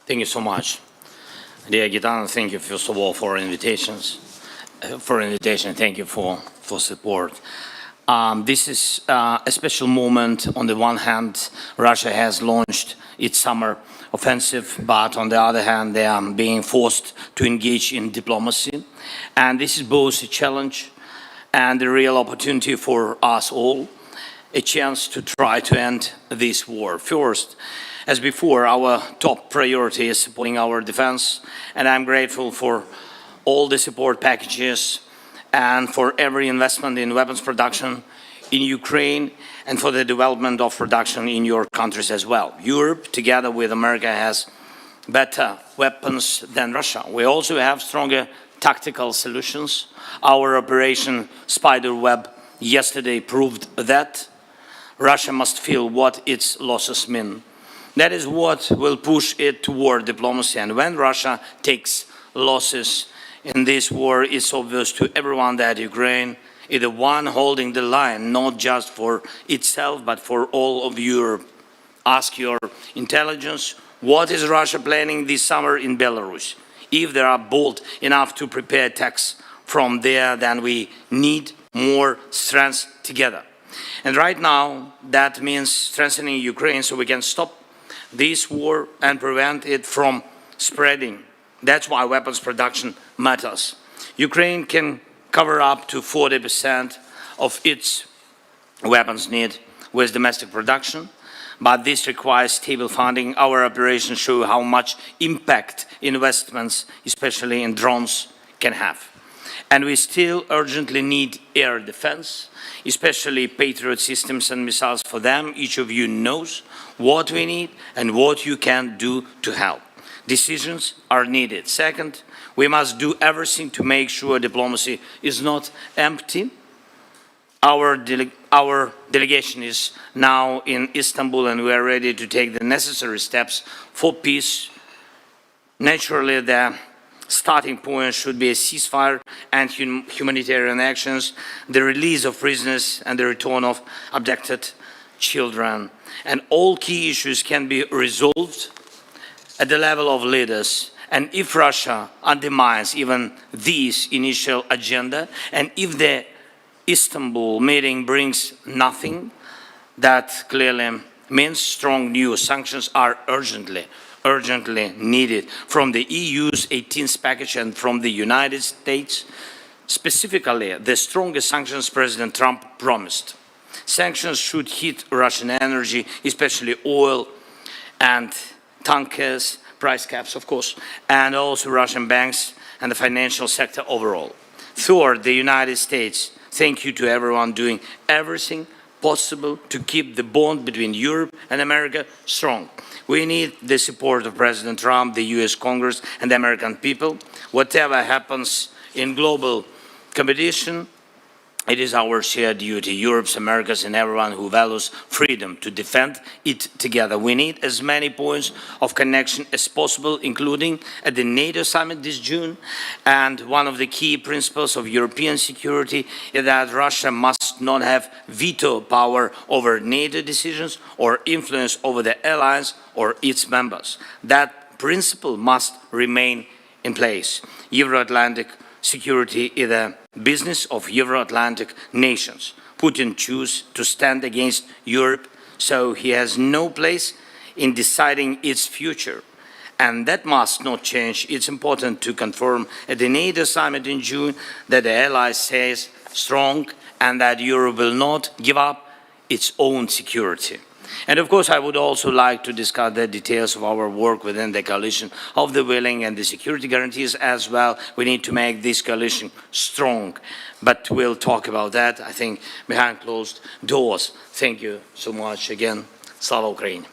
Thank you so much. Dear Gitana, thank you first of all for invitation. Thank you for support. This is a special moment. On the one hand, Russia has launched its summer offensive, but on the other hand, they are being forced to engage in diplomacy. And this is both a challenge and a real opportunity for us all, a chance to try to end this war. First, as before, our top priority is supporting our defense, and I'm grateful for all the support packages and for every investment in weapons production in Ukraine and for the development of production in your countries as well. Europe, together with America, has better weapons than Russia. We also have stronger tactical solutions. Our Operation Spiderweb yesterday proved that. Russia must feel what its losses mean. That is what will push it toward diplomacy. And when Russia takes losses in this war, it's obvious to everyone that Ukraine is the one holding the line, not just for itself, but for all of Europe. Ask your intelligence, what is Russia planning this summer in Belarus? If they are bold enough to prepare attacks from there, then we need more strength together. And right now, that means strengthening Ukraine so we can stop this war and prevent it from spreading. That's why weapons production matters. Ukraine can cover up to 40% of its weapons need with domestic production, but this requires stable funding. Our operations show how much impact investments, especially in drones, can have. And we still urgently need air defense, especially Patriot systems and missiles for them. Each of you knows what we need and what you can do to help. Decisions are needed. Second, we must do everything to make sure diplomacy is not empty. Our delegation is now in Istanbul and we are ready to take the necessary steps for peace. Naturally, the starting point should be a ceasefire and humanitarian actions, the release of prisoners and the return of abducted children. And all key issues can be resolved at the level of leaders. And if Russia undermines even this initial agenda, and if the Istanbul meeting brings nothing, that clearly means strong new sanctions are urgently needed from the EU's 18th package and from the United States, specifically the strongest sanctions President Trump promised. Sanctions should hit Russian energy, especially oil and tankers, price caps, of course, and also Russian banks and the financial sector overall. Third, the United States. Thank you to everyone doing everything possible to keep the bond between Europe and America strong. We need the support of President Trump, the US Congress, and the American people. Whatever happens in global competition, it is our shared duty, Europe's, America's, and everyone who values freedom, to defend it together. We need as many points of connection as possible, including at the NATO summit this June. And one of the key principles of European security is that Russia must not have veto power over NATO decisions or influence over the alliance or its members. That principle must remain in place. Euro-Atlantic security is a business of Euro-Atlantic nations. Putin chose to stand against Europe, so he has no place in deciding its future. And that must not change. It's important to confirm at the NATO summit in June that the allies stays strong and that Europe will not give up its own security. And of course, I would also like to discuss the details of our work within the coalition of the willing and the security guarantees as well. We need to make this coalition strong, but we'll talk about that, I think, behind closed doors. Thank you so much again. Slava Ukraini.